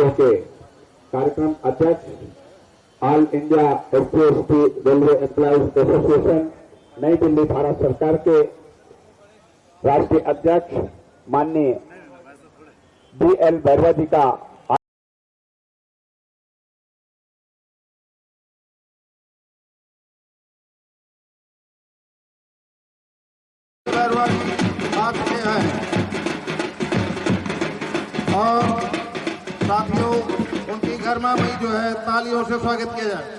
महोत्सव के कार्यक्रम अध्यक्ष all India SC railway employees association नई दिल्ली भारत सरकार के राष्ट्रीय अध्यक्ष माननीय DL बैरवा जी का आ चुके हैं और साथियों उनकी गर्मामयी जो है तालियों से स्वागत किया जाए।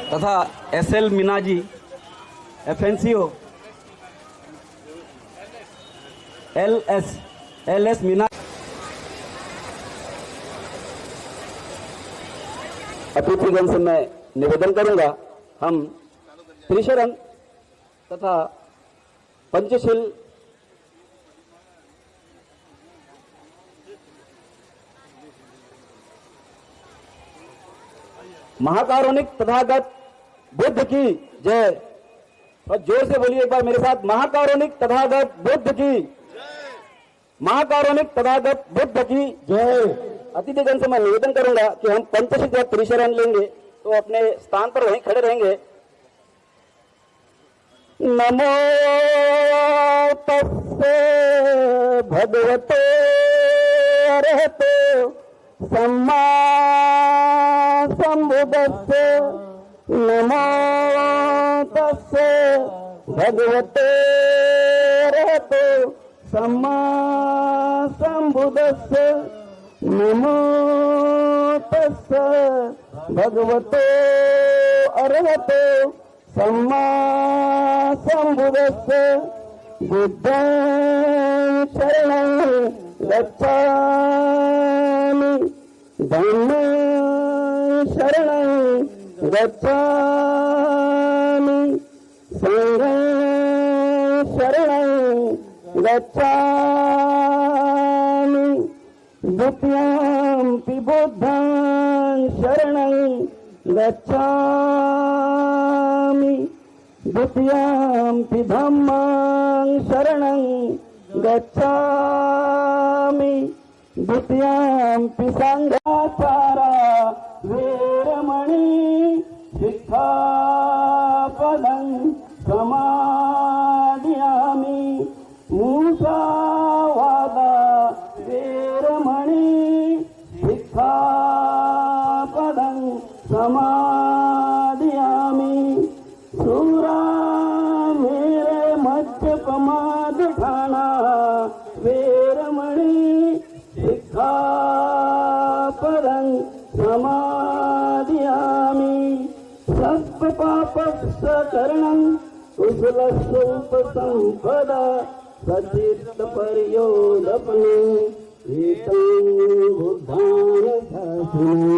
तथा SL Meena ji FNCO LS Meena अतिथिगण से मैं निवेदन करूंगा हम त्रिशरण तथा पंचशील महाकारुणिक तथागत बुद्ध की जय। और जोर से बोलिए एक बार मेरे साथ, महाकारुणिक तथागत बुद्ध की, महाकारुणिक तथागत बुद्ध की जय। अतिथिगण से मैं निवेदन करूंगा कि हम पंचशील जब त्रिशरण लेंगे तो अपने स्थान पर वहीं खड़े रहेंगे। नमो तस्से भगवते अरहतो सम्मा संबुद्धस्से नमो तस्से भगवते अरहतो सम्मा संबुद्धस्से नमो तस्से भगवते अरहतो सम्मा संबुद्धस्से बुद्धं शरणं गच्छामि धम्मं शरणं गच्छामि संघं शरणं गच्छामि द्वितीयंपि बुद्धं शरणं गच्छामि द्वितीयंपि धम्मं शरणं गच्छामि द्वितीयंपि संघाचारा वेरमणि शिक्षापदं समादयामि मुसावादा वेरमणि शिक्षापदं समादयामि सूरा मेरे मध्यपमाद ठाना वेरमणि शिक्षापदं समादयामि सत्पापस्सकरणं कुशलस्वल्पसम्पदा सचित्तपर्योदपने एतं बुद्धानुशासनं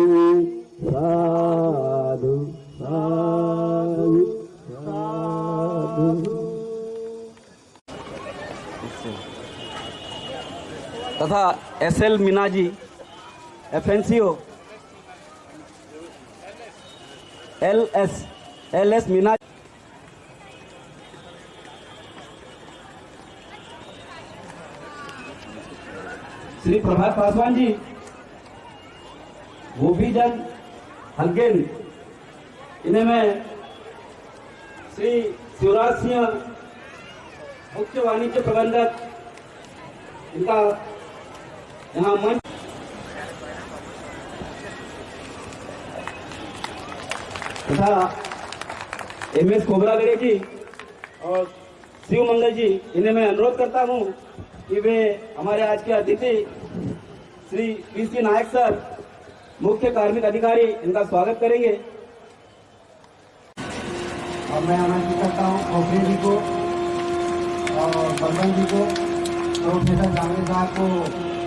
साधु साधु साधु। तथा SL Meena ji FNCO LS Meena Shri प्रभात पासवान जी, गोपीजन हल्केन, इन्हें मैं श्री शिवराज सिंह मुख्य वाणिज्य प्रबंधक, इनका यहाँ मंच तथा MS कोबरागड़े जी और शिव मंगल जी, इन्हें मैं अनुरोध करता हूँ कि वे हमारे आज के अतिथि श्री PC नायक सर, मुख्य कार्मिक अधिकारी, इनका स्वागत करेंगे। और मैं आमंत्रित करता हूँ कौफरी जी को और बलवंत जी को प्रोफेसर जावेद साहब को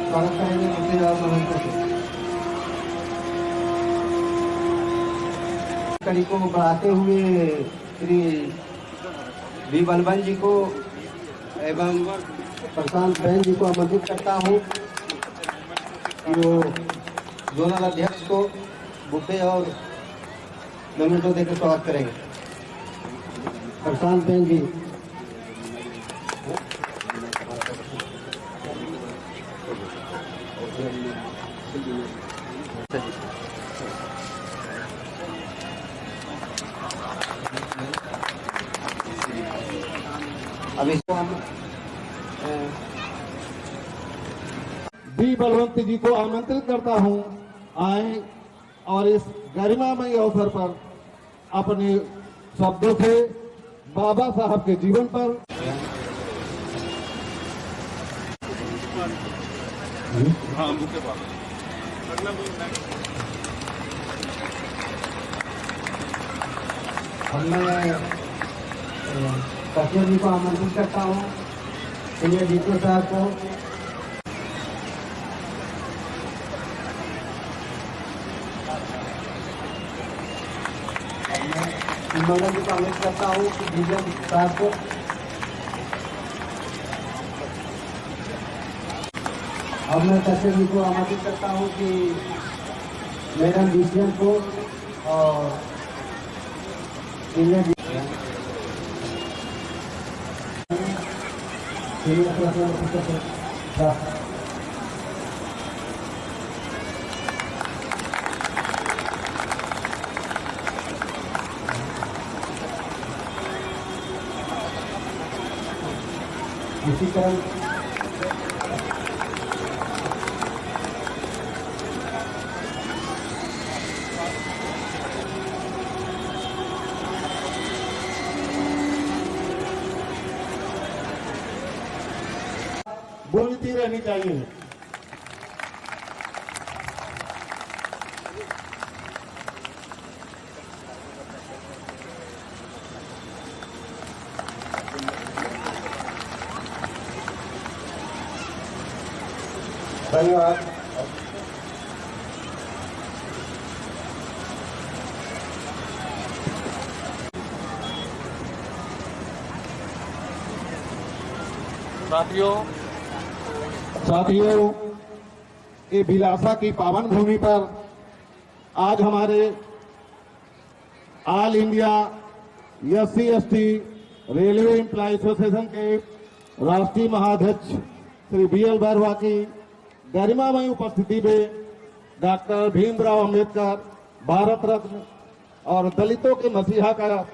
स्वागत करेंगे मुफ्ती महंत से। कड़ी को बढ़ाते हुए श्री बी बलबन जी को एवं प्रशांत बहन जी को आमंत्रित करता हूँ कि वो जोनल अध्यक्ष को बुके और मेमोरेंडम देकर स्वागत करेंगे। प्रशांत बहन जी। अब इसको हम बी बलवंत जी को आमंत्रित करता हूं, आए और इस गरिमामय अवसर पर अपने शब्दों से बाबा साहब के जीवन पर मैं कश्मीर जी को आमंत्रित करता हूँ, सीनियर डीपी साहब को, मंगल जी को आमंत्रित करता हूँ, डीएम साहब को, अब मैं कश्मीर जी को आमंत्रित करता हूँ कि मैडम डीसीएम को और सीनियर इसी तरह बोलती रहनी चाहिए। धन्यवाद। साथियों, ये भिलासा की पावन भूमि पर आज हमारे All India SC/ST railway employ association के राष्ट्रीय महाध्यक्ष श्री BL बैरवा की गरिमामय उपस्थिति में डॉक्टर भीमराव अंबेडकर भारत रत्न और दलितों के मसीहा का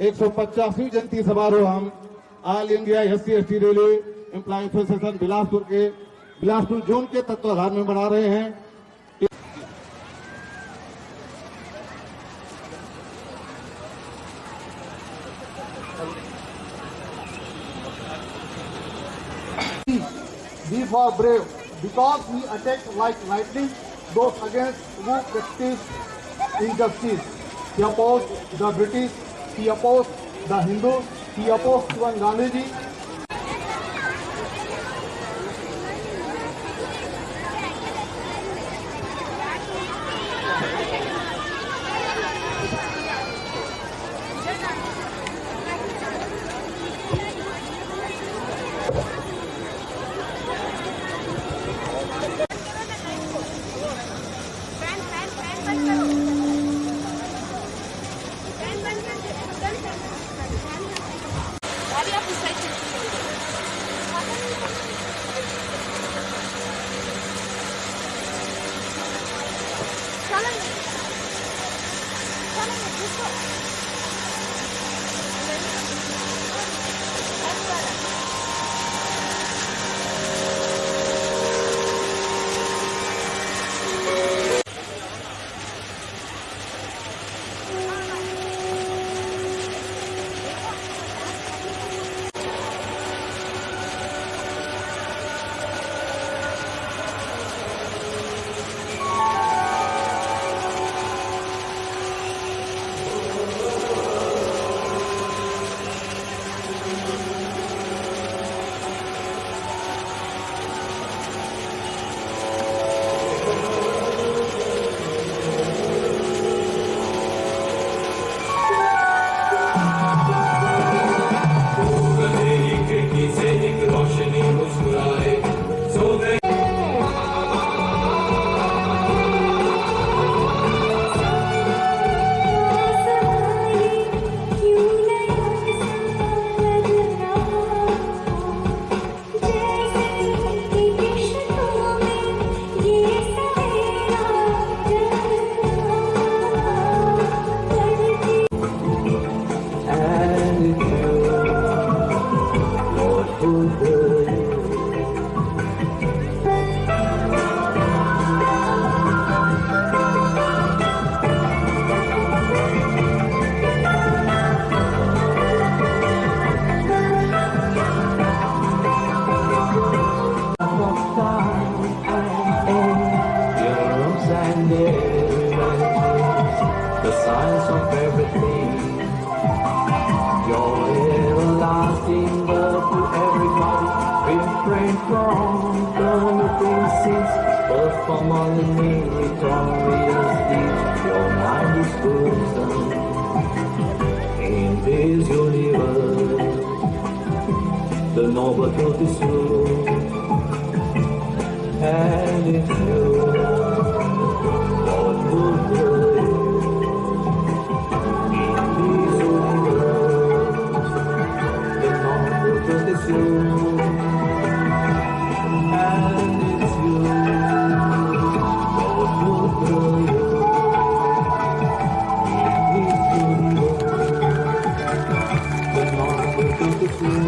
150वीं जयंती समारोह हम All India SC/ST railway employ association Bilaspur zone के तत्वाधान में बना रहे हैं। We were brave because we attacked like lightning those against who practiced injustice. He opposed the British, he opposed the Hindus, he opposed even Gandhiji. from the faces from all the victorious deeds. Your mind is frozen in this universe. The noble truth is true, and it's you. What would do in this universe? The noble truth is true, and it's you. What would do in this universe? The noble truth is true.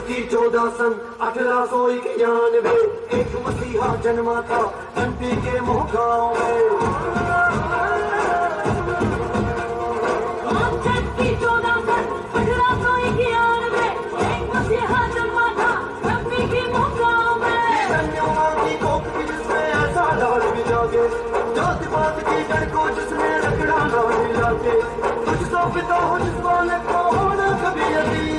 की 14 सन 1891 एक मसीहा जन्मा था MP के मोहगांव में। की 14 सन 1891 एक मसीहा जन्मा था एमपी के मोहगांव में। धन्यवाद की कोख भी जिसमें ऐसा डाल भी जागे, जाति पात की जड़ को जिसने रगड़ा ना मिला के, तुझको पिता हो जिस वाले को होना कभी यकीन।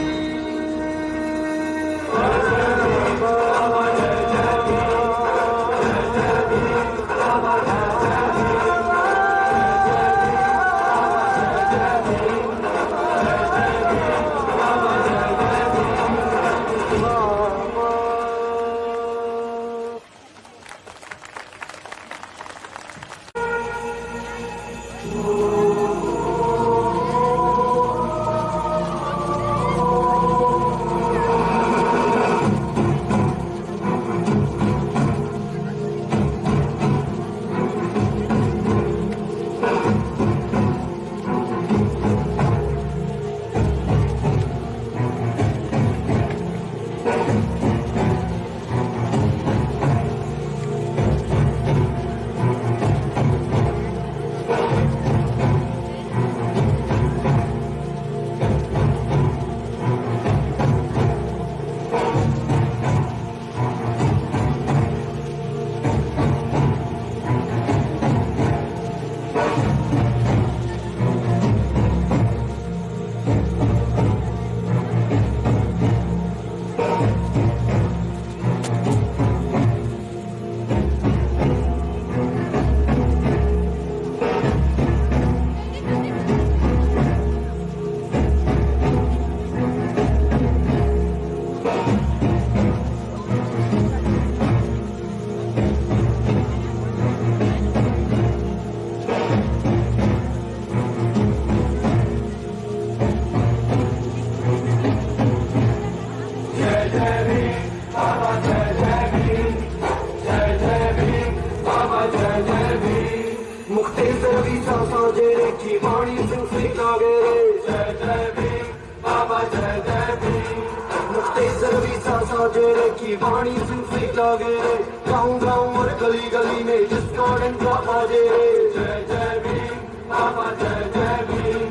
की वाणी सुनते लागे रे, गाँव गाँव और गली गली में जिसका डंका बाजे रे। जय जय भीम बाबा, जय जय भीम,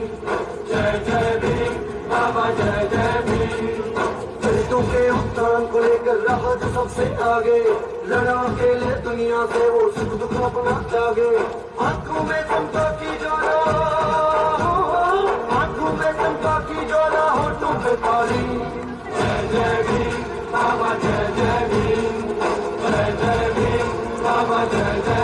जय जय भीम बाबा, जय जय भीम। दलितों के उत्थान को लेकर रहा जो सबसे आगे, लड़ा अकेले दुनिया से वो सुख दुख अपना त्यागे। आंखों में चमका की ज्वाला, आंखों में चमका की ज्वाला, होठों पे ताली। जय जय भीम बाबा, जय जय भीम, जय जय भीम बाबा, जय जय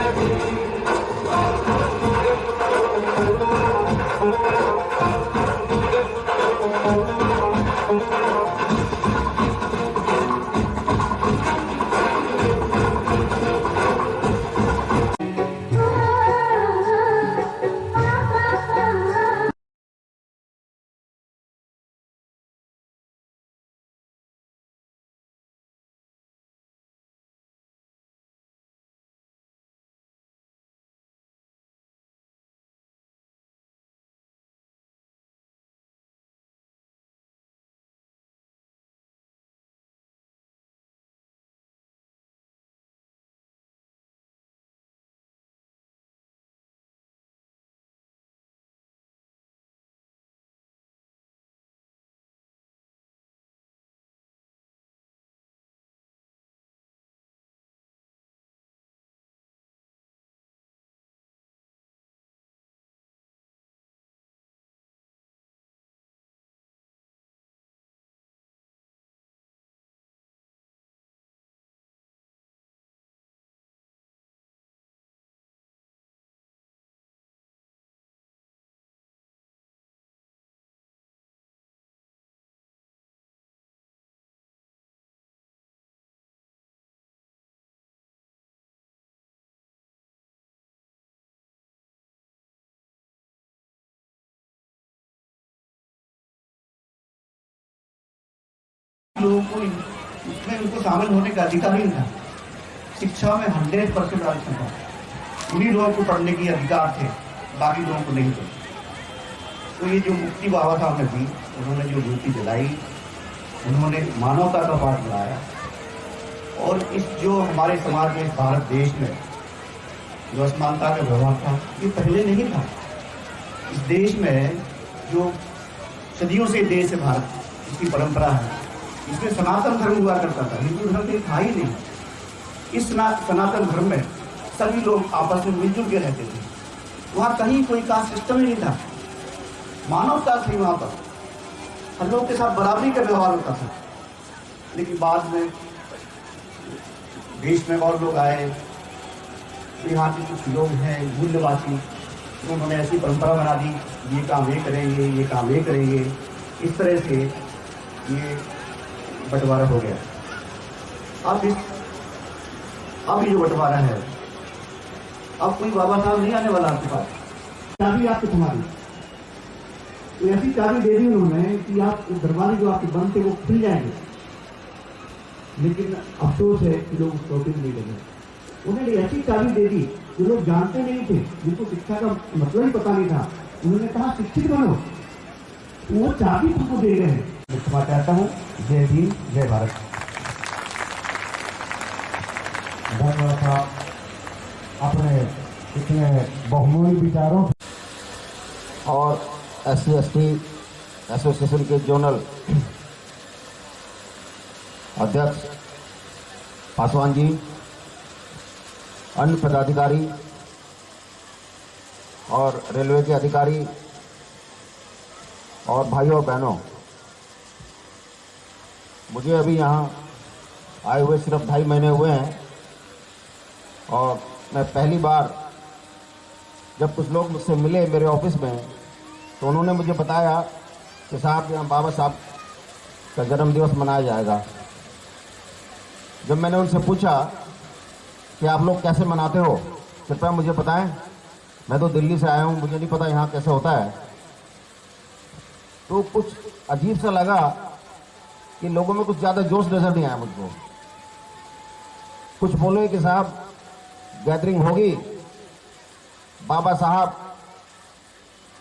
कोई उसमें उनको शामिल होने का अधिकार ही नहीं था। शिक्षा में 100% आरक्षण था, उन्हीं लोगों को पढ़ने की अधिकार थे, बाकी लोगों को नहीं थे। तो ये जो मुक्ति बाबा साहब ने दी, उन्होंने जो ज्योति जलाई, उन्होंने मानवता का पाठ पढ़ाया। और इस जो हमारे समाज में, भारत देश में जो असमानता का व्यवहार था, ये पहले नहीं था। इस देश में जो सदियों से देश है भारत, इसकी परंपरा है, इसमें सनातन धर्म हुआ करता था, हिंदू धर्म तो था ही नहीं। इस सनातन धर्म में सभी लोग आपस में मिलजुल के रहते थे। वहाँ कहीं कोई कास्ट सिस्टम ही नहीं था, मानवता थी वहाँ पर, हर लोग के साथ बराबरी का व्यवहार होता था। लेकिन बाद में देश में और लोग आए, यहाँ के कुछ लोग हैं मूल्यवासी, उन्होंने ऐसी परंपरा बना दी, ये काम ये करेंगे, ये काम ये करेंगे, इस तरह से ये बंटवारा हो गया। अब ये जो बंटवारा है, अब कोई बाबा साहब नहीं आने वाला आपके पास। चाबी आपकी तुम्हारी, तो ऐसी चाबी दे दी उन्होंने कि आप दरवाजे जो आपके बंद थे वो खुल जाएंगे। लेकिन अफसोस है कि लोग उस टॉपिक नहीं लगे। उन्होंने ऐसी चाबी दे दी जो लोग जानते नहीं थे, जिनको शिक्षा का मतलब ही पता नहीं था। उन्होंने कहा शिक्षित बनो, वो चाबी तुमको दे रहे हैं। मैं क्षमा चाहता हूँ। जय भीम, जय भारत। धन्यवाद साहब, अपने इतने बहुमूल्य विचारों और SC/ST एसोसिएशन के जोनल अध्यक्ष पासवान जी, अन्य पदाधिकारी और रेलवे के अधिकारी और भाइयों और बहनों, मुझे अभी यहाँ आए हुए सिर्फ 2.5 महीने हुए हैं और मैं पहली बार जब कुछ लोग मुझसे मिले मेरे ऑफिस में, तो उन्होंने मुझे बताया कि साहब यहाँ बाबा साहब का जन्मदिवस मनाया जाएगा। जब मैंने उनसे पूछा कि आप लोग कैसे मनाते हो, कृपया मुझे बताएं, मैं तो दिल्ली से आया हूँ, मुझे नहीं पता यहाँ कैसे होता है। तो कुछ अजीब सा लगा कि लोगों में कुछ ज़्यादा जोश नजर नहीं आया मुझको। कुछ बोले कि साहब गैदरिंग होगी, बाबा साहब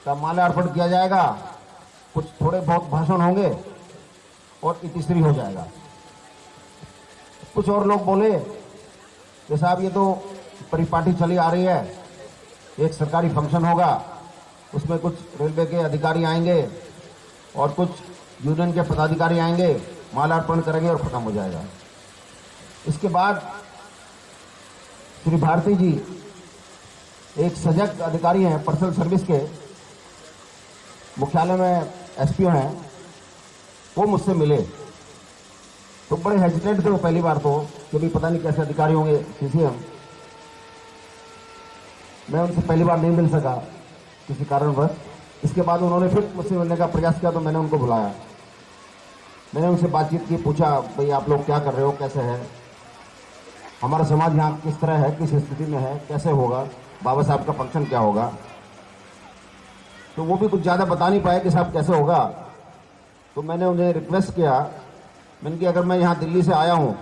का माल्यार्पण किया जाएगा, कुछ थोड़े बहुत भाषण होंगे और इतिश्री हो जाएगा। कुछ और लोग बोले कि साहब ये तो परिपाटी चली आ रही है, एक सरकारी फंक्शन होगा, उसमें कुछ रेलवे के अधिकारी आएंगे और कुछ यूनियन के पदाधिकारी आएंगे, माल्यार्पण करेंगे और खत्म हो जाएगा। इसके बाद श्री भारती जी एक सजग अधिकारी हैं, पर्सनल सर्विस के मुख्यालय में SPO हैं, वो मुझसे मिले। तो बड़े हेजिटेंट थे वो पहली बार, तो कि भी पता नहीं कैसे अधिकारी होंगे CCM। मैं उनसे पहली बार नहीं मिल सका किसी कारणवश। इसके बाद उन्होंने फिर मुझसे मिलने का प्रयास किया, तो मैंने उनको बुलाया, मैंने उनसे बातचीत की, पूछा भाई आप लोग क्या कर रहे हो, कैसे है, हमारा समाज यहाँ किस तरह है, किस स्थिति में है, कैसे होगा, बाबा साहब का फंक्शन क्या होगा। तो वो भी कुछ ज़्यादा बता नहीं पाए कि साहब कैसे होगा। तो मैंने उन्हें रिक्वेस्ट किया, मैंने कि अगर मैं यहाँ दिल्ली से आया हूँ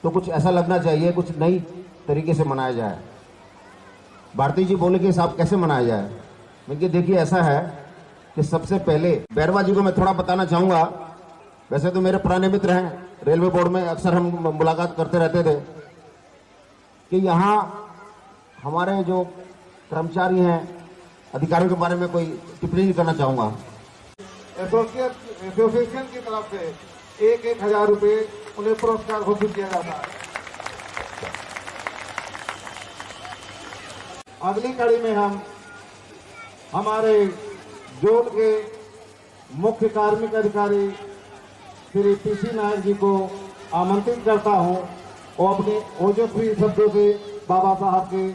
तो कुछ ऐसा लगना चाहिए, कुछ नई तरीके से मनाया जाए। भारती जी बोले कि साहब कैसे मनाया जाए। मैंने कि देखिए ऐसा है कि सबसे पहले बैरवा जी को मैं थोड़ा बताना चाहूँगा। वैसे तो मेरे पुराने मित्र हैं, रेलवे बोर्ड में अक्सर हम मुलाकात करते रहते थे, कि यहाँ हमारे जो कर्मचारी हैं, अधिकारियों के बारे में कोई टिप्पणी नहीं करना चाहूँगा। एसोसिएशन की तरफ से 1,000 रुपये उन्हें पुरस्कार घोषित किया जाता है। अगली कड़ी में हम हमारे जोन के मुख्य कार्मिक अधिकारी श्री PC नायक जी को आमंत्रित करता हूं और अपने ओजस्वी शब्दों से बाबा साहब के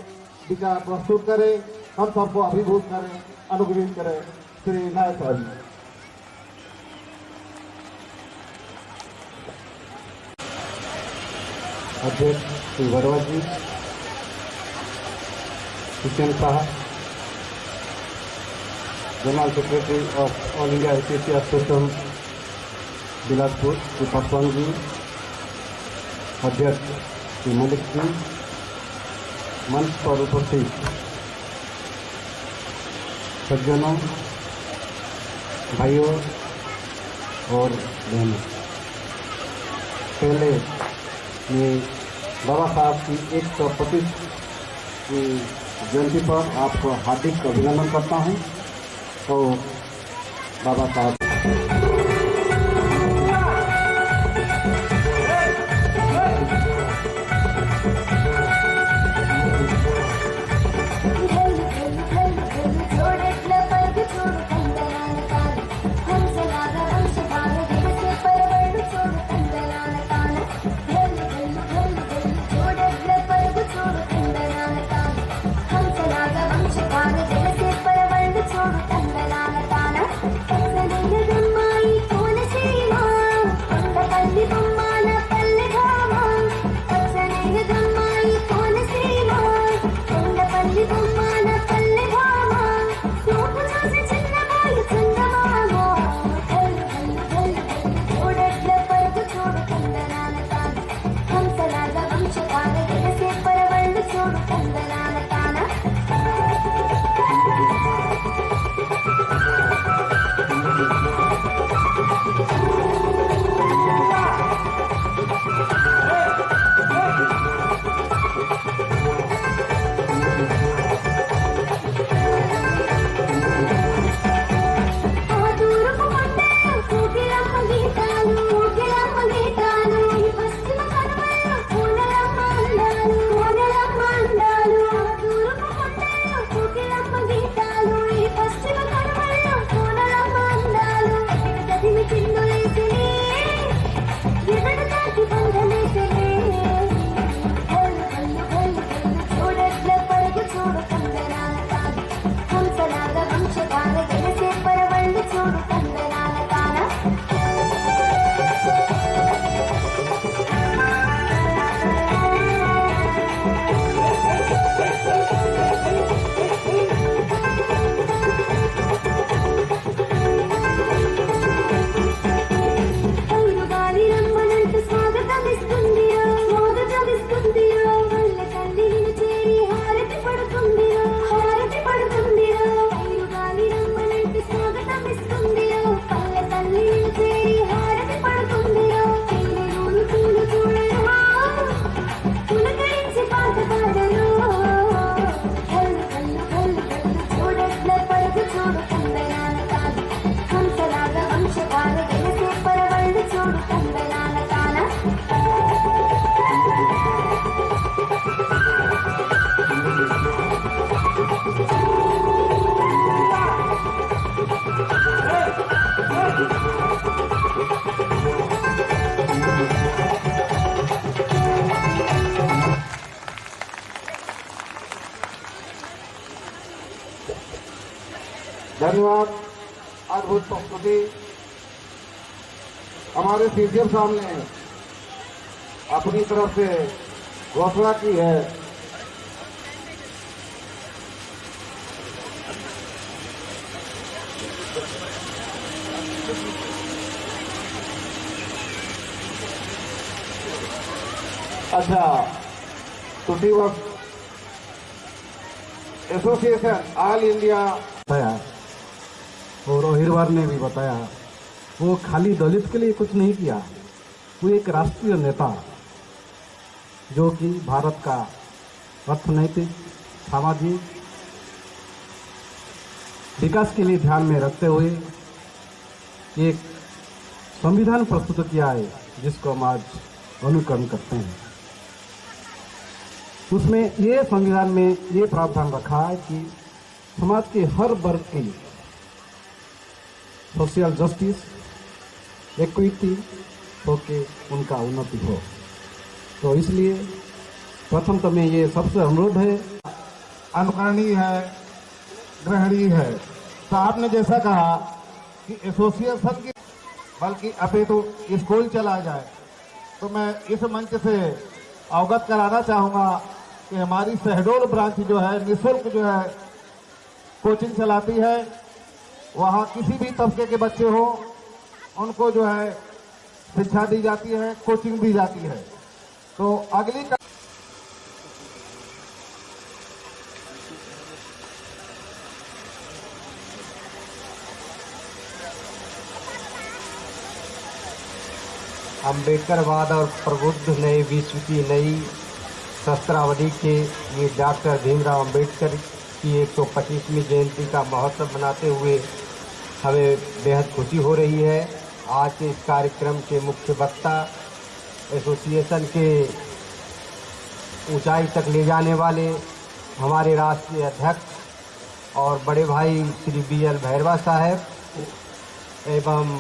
विचार प्रस्तुत करें, हम सबको अभिभूत करें, अनुग्रहित करें। श्री नायक साहब जी। अध्यक्ष श्री वर्मा जी, किशन साहब, general secretary of all India association Bilaspur Shri Paswan ji, अध्यक्ष श्री मलिक जी, मंच पर उपस्थित सज्जनों, भाइयों और बहनों, पहले मैं बाबा साहब की 125 की जयंती पर आपको हार्दिक अभिनंदन करता हूँ। तो बाबा साहब धन्यवाद। अद्भुत प्रस्तुति हमारे सीजीएम साहब ने अपनी तरफ से घोषणा की है। अच्छा, टूटी वर्क एसोसिएशन ऑल इंडिया बताया और अहिरवार ने भी बताया, वो खाली दलित के लिए कुछ नहीं किया, वो एक राष्ट्रीय नेता जो कि भारत का अर्थनैतिक, सामाजिक विकास के लिए ध्यान में रखते हुए एक संविधान प्रस्तुत किया है जिसको हम आज अनुकरण करते हैं। उसमें ये संविधान में ये प्रावधान रखा है कि समाज के हर वर्ग की सोशल जस्टिस, इक्विटी होके उनका उन्नति हो। तो इसलिए प्रथम तो मैं ये सबसे अनुरोध है, अनुकरणीय है, ग्रहणीय है। तो आपने जैसा कहा कि एसोसिएशन की बल्कि अभी तो स्कूल चला जाए, तो मैं इस मंच से अवगत कराना चाहूँगा कि हमारी शहडोल ब्रांच जो है निःशुल्क जो है कोचिंग चलाती है। वहाँ किसी भी तबके के बच्चे हो उनको जो है शिक्षा दी जाती है, कोचिंग दी जाती है। तो अगली अम्बेडकरवाद और प्रबुद्ध नए विश्व की नई सहस्त्रावधि के ये डॉक्टर भीमराव अम्बेडकर की 125वीं जयंती का महोत्सव मनाते हुए हमें बेहद खुशी हो रही है। आज के इस कार्यक्रम के मुख्य वक्ता एसोसिएशन के ऊंचाई तक ले जाने वाले हमारे राष्ट्रीय अध्यक्ष और बड़े भाई श्री BL भैरवा साहब एवं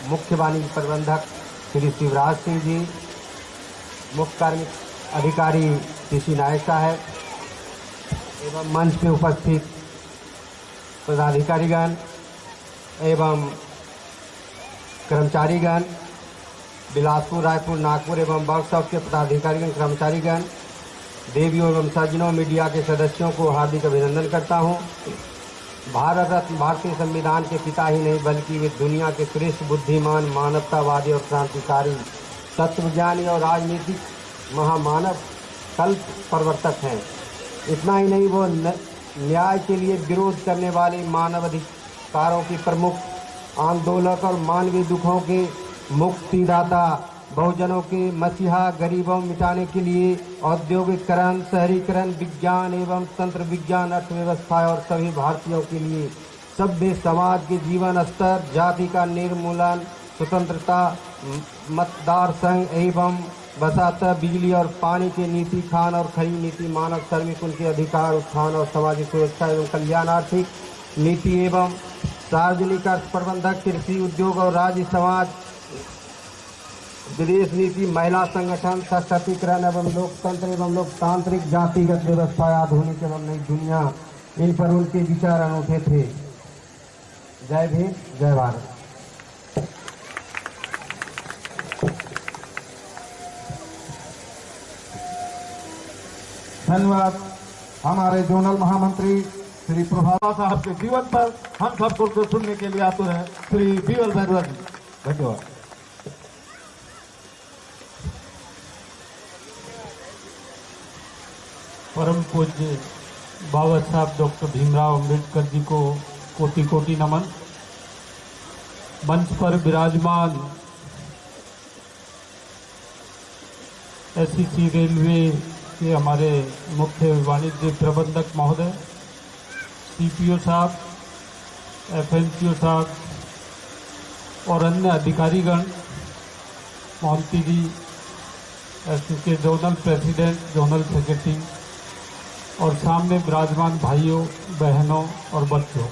मुख्य वाणिज्य प्रबंधक श्री शिवराज सिंह जी, मुख्य कार्मिक अधिकारी TC नायक साहब एवं मंच पे उपस्थित पदाधिकारीगण एवं कर्मचारीगण, बिलासपुर, रायपुर, नागपुर एवं वर्कशॉप के पदाधिकारीगण, कर्मचारीगण, देवियों एवं सज्जनों, मीडिया के सदस्यों को हार्दिक अभिनंदन करता हूं। भारत रत्न भारतीय संविधान के पिता ही नहीं बल्कि वे दुनिया के श्रेष्ठ बुद्धिमान, मानवतावादी और क्रांतिकारी, तत्वज्ञानी और राजनीतिक महामानव कल्प प्रवर्तक हैं। इतना ही नहीं, वो न्याय के लिए विरोध करने वाले मानवाधिकारों की प्रमुख आंदोलक और मानवीय दुखों के मुक्तिदाता, बहुजनों के मसीहा, गरीबों मिटाने के लिए औद्योगिकरण, शहरीकरण, विज्ञान एवं तंत्र विज्ञान, अर्थव्यवस्था और सभी भारतीयों के लिए सभ्य समाज के जीवन स्तर, जाति का निर्मूलन, स्वतंत्रता, मतदार संघ एवं बसाता, बिजली और पानी की नीति, खान और खरी नीति, मानव श्रमिक उनके अधिकार, उत्थान और सामाजिक सुरक्षा एवं कल्याण, आर्थिक नीति एवं सार्वजनिक अर्थ प्रबंधक, कृषि उद्योग और राज्य समाज, विदेश नीति, महिला संगठन, सशक्तिकरण एवं लोकतंत्र एवं लोकतांत्रिक, जातिगत व्यवस्था, आधुनिक एवं नई दुनिया, इन पर उनके विचार अनूठे थे। जय भीम, जय भारत। धन्यवाद। हमारे जोनल महामंत्री श्री प्रभात साहब के जीवन पर हम सबको सुनने के लिए आतुर हैं श्री BL भैरवा जी। धन्यवाद। परम पूज्य बाबा साहब डॉक्टर भीमराव अम्बेडकर जी को कोटि कोटि नमन। मंच पर विराजमान SEC रेलवे के हमारे मुख्य वाणिज्य प्रबंधक महोदय, CPO साहब, FNCO साहब और अन्य अधिकारीगण, मोहंती जी, SK zonal president, zonal secretary और सामने विराजमान भाइयों, बहनों और बच्चों,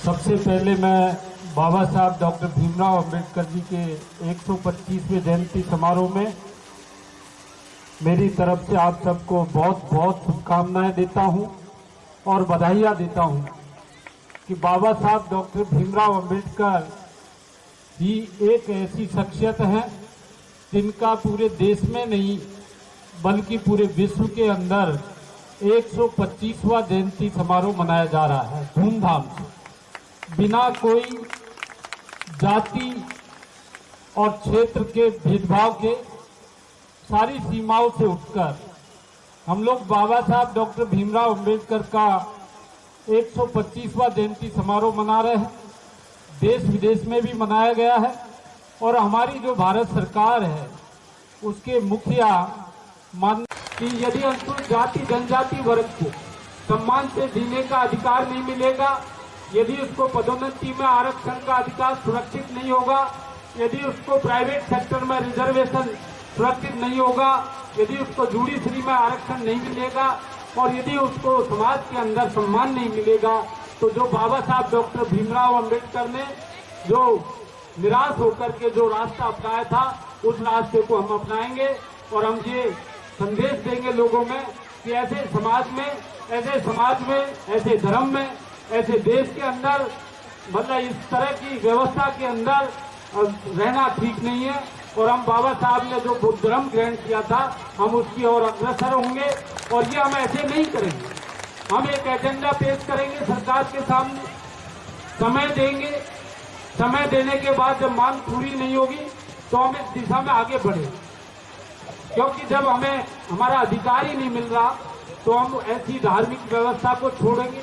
सबसे पहले मैं बाबा साहब डॉक्टर भीमराव अम्बेडकर जी के 125वें जयंती समारोह में मेरी तरफ से आप सबको बहुत बहुत शुभकामनाएं देता हूं और बधाइयां देता हूं कि बाबा साहब डॉक्टर भीमराव अम्बेडकर ही एक ऐसी शख्सियत है जिनका पूरे देश में नहीं बल्कि पूरे विश्व के अंदर 125वां जयंती समारोह मनाया जा रहा है धूमधाम से, बिना कोई जाति और क्षेत्र के भेदभाव के, सारी सीमाओं से उठकर हम लोग बाबा साहब डॉक्टर भीमराव अम्बेडकर का 125वां जयंती समारोह मना रहे हैं। देश विदेश में भी मनाया गया है और हमारी जो भारत सरकार है उसके मुखिया मान कि यदि अनुसूचित जाति जनजाति वर्ग को सम्मान से जीने का अधिकार नहीं मिलेगा, यदि उसको पदोन्नति में आरक्षण का अधिकार सुरक्षित नहीं होगा, यदि उसको प्राइवेट सेक्टर में रिजर्वेशन सुरक्षित नहीं होगा, यदि उसको जुडिशरी में आरक्षण नहीं मिलेगा और यदि उसको समाज के अंदर सम्मान नहीं मिलेगा, तो जो बाबा साहब डॉक्टर भीमराव अम्बेडकर ने जो निराश होकर के जो रास्ता अपनाया था उस रास्ते को हम अपनाएंगे और हम ये संदेश देंगे लोगों में कि ऐसे समाज में, ऐसे धर्म में, ऐसे देश के अंदर मतलब इस तरह की व्यवस्था के अंदर रहना ठीक नहीं है और हम बाबा साहब ने जो बुद्ध धर्म ग्रहण किया था हम उसकी ओर अग्रसर होंगे और ये हम ऐसे नहीं करेंगे। हम एक एजेंडा पेश करेंगे सरकार के सामने, समय देंगे, समय देने के बाद जब मांग पूरी नहीं होगी तो हम इस दिशा में आगे बढ़े, क्योंकि जब हमें हमारा अधिकार ही नहीं मिल रहा तो हम ऐसी धार्मिक व्यवस्था को छोड़ेंगे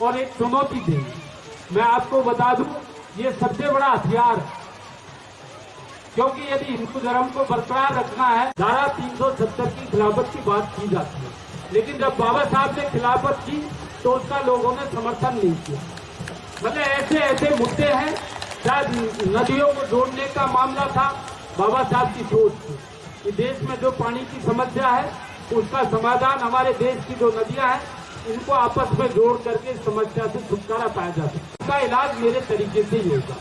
और एक चुनौती देंगे। मैं आपको बता दूं, ये सबसे बड़ा हथियार है, क्योंकि यदि हिंदू धर्म को बरकरार रखना है, धारा 370 की खिलाफत की बात की जाती है, लेकिन जब बाबा साहब ने खिलाफत की तो उसका लोगों ने समर्थन नहीं किया। मतलब ऐसे ऐसे मुद्दे हैं, शायद नदियों को जोड़ने का मामला था, बाबा साहब की सोच थी कि देश में जो पानी की समस्या है उसका समाधान हमारे देश की जो नदियां हैं इनको आपस में जोड़ करके समस्या से छुटकारा पाया जा सकता। इसका इलाज मेरे तरीके से ही होगा।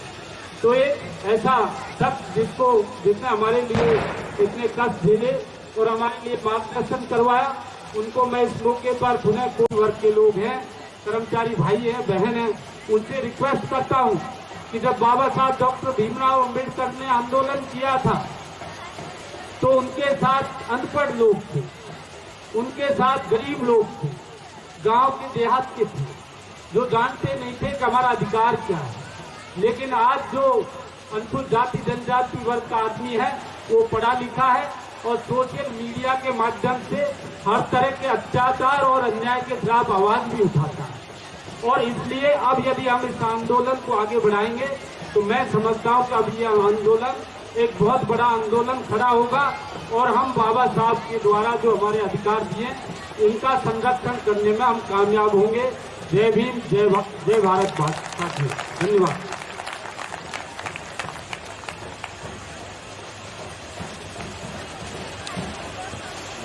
तो एक ऐसा शख्स जिसने हमारे लिए इतने कष्ट झेले और हमारे लिए मार्गदर्शन करवाया, उनको मैं इस मौके पर पुनः कोई वर्ग के लोग हैं, कर्मचारी भाई हैं, बहन हैं, उनसे रिक्वेस्ट करता हूं कि जब बाबा साहब डॉक्टर भीमराव अंबेडकर ने आंदोलन किया था तो उनके साथ अनपढ़ लोग थे, उनके साथ गरीब लोग थे, गांव के देहात के थे, जो जानते नहीं थे कि हमारा अधिकार क्या है। लेकिन आज जो अनुसूचित जाति जनजाति वर्ग का आदमी है वो पढ़ा लिखा है और सोशल मीडिया के माध्यम से हर तरह के अत्याचार और अन्याय के खिलाफ आवाज भी उठाता है। और इसलिए अब यदि हम इस आंदोलन को आगे बढ़ाएंगे तो मैं समझता हूं कि अब यह आंदोलन एक बहुत बड़ा आंदोलन खड़ा होगा और हम बाबा साहब के द्वारा जो हमारे अधिकार दिए इनका संरक्षण करने में हम कामयाब होंगे। जय भीम, जय भारत माता की। धन्यवाद।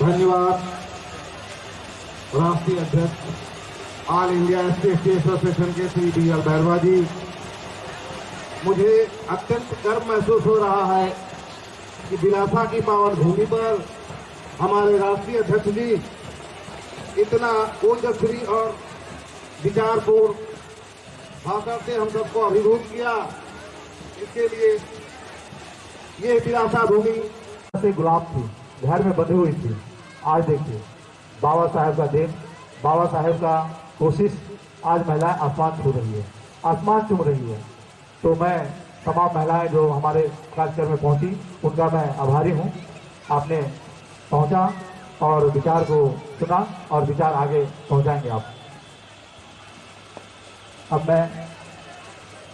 धन्यवाद राष्ट्रीय अध्यक्ष ऑल इंडिया एसटी एसोसिएशन के श्री BL बैरवा जी। मुझे अत्यंत गर्व महसूस हो रहा है कि बिलासा की पावन भूमि पर हमारे राष्ट्रीय अध्यक्ष जी इतना ओजस्वी और विचारपूर्ण भाषण से हम सबको अभिभूत किया। इसके लिए ये बिलासा भूमि से गुलाब थी, घर में बंधी हुई थी। आज देखिए बाबा साहेब का देश, बाबा साहेब का कोशिश, आज महिलाएं आसमान छू रही है, आसमान चूम रही है। तो मैं तमाम महिलाएं जो हमारे कार्यक्रम में पहुंची उनका मैं आभारी हूं। आपने पहुंचा और विचार को सुना और विचार आगे पहुंचाएंगे आप। अब मैं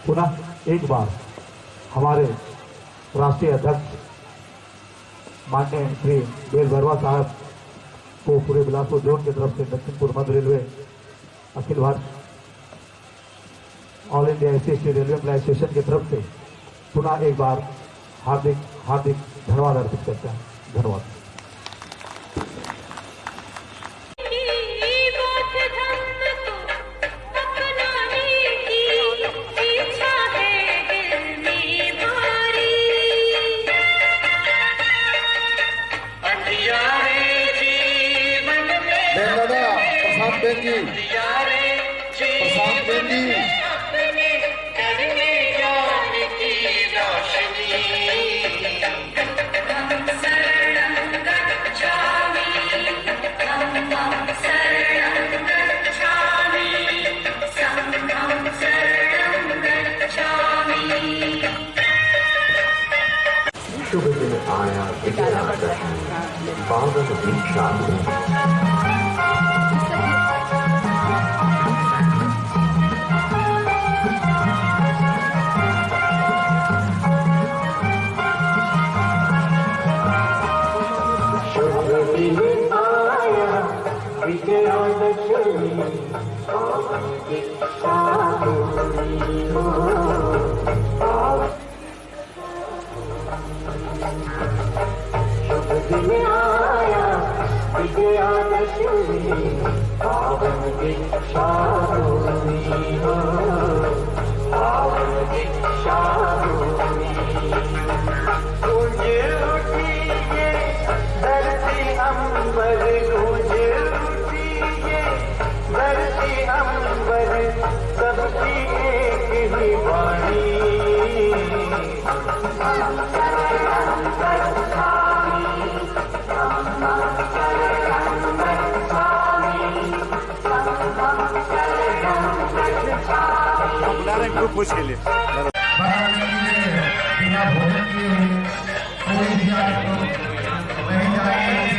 पुनः एक बार हमारे राष्ट्रीय अध्यक्ष माननीय श्री BL बैरवा साहब को पूरे बिलासपुर जोन की तरफ से दक्षिण पूर्व मध्य रेलवे अखिल भारत all India SC railway employ association की तरफ से पुनः एक बार हार्दिक हार्दिक धन्यवाद अर्पित करते हैं। धन्यवाद। शुभ दिन आया विजयादशमी, पावन दीक्षा ग्रुप पूछ के लिए बाराबंकी में बिना भोजन किए कोई भी आपको नहीं जाएंगे।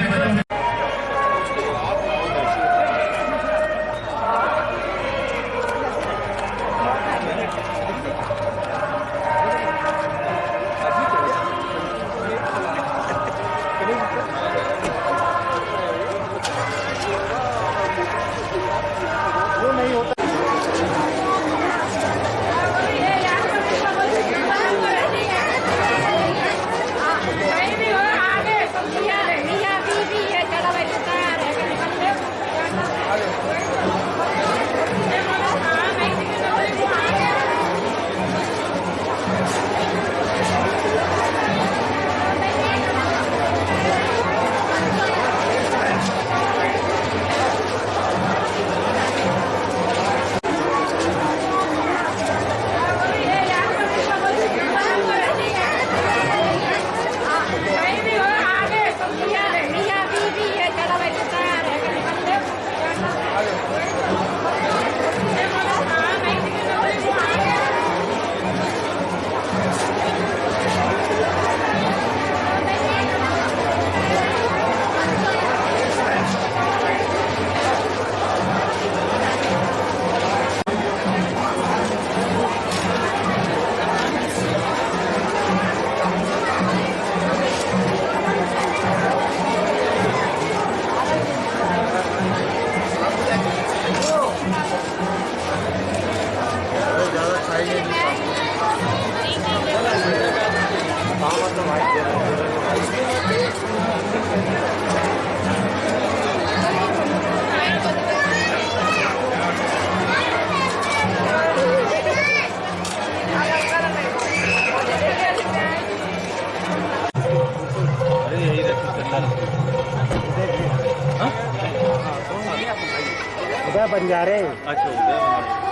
बन जा रहे हैं। अच्छा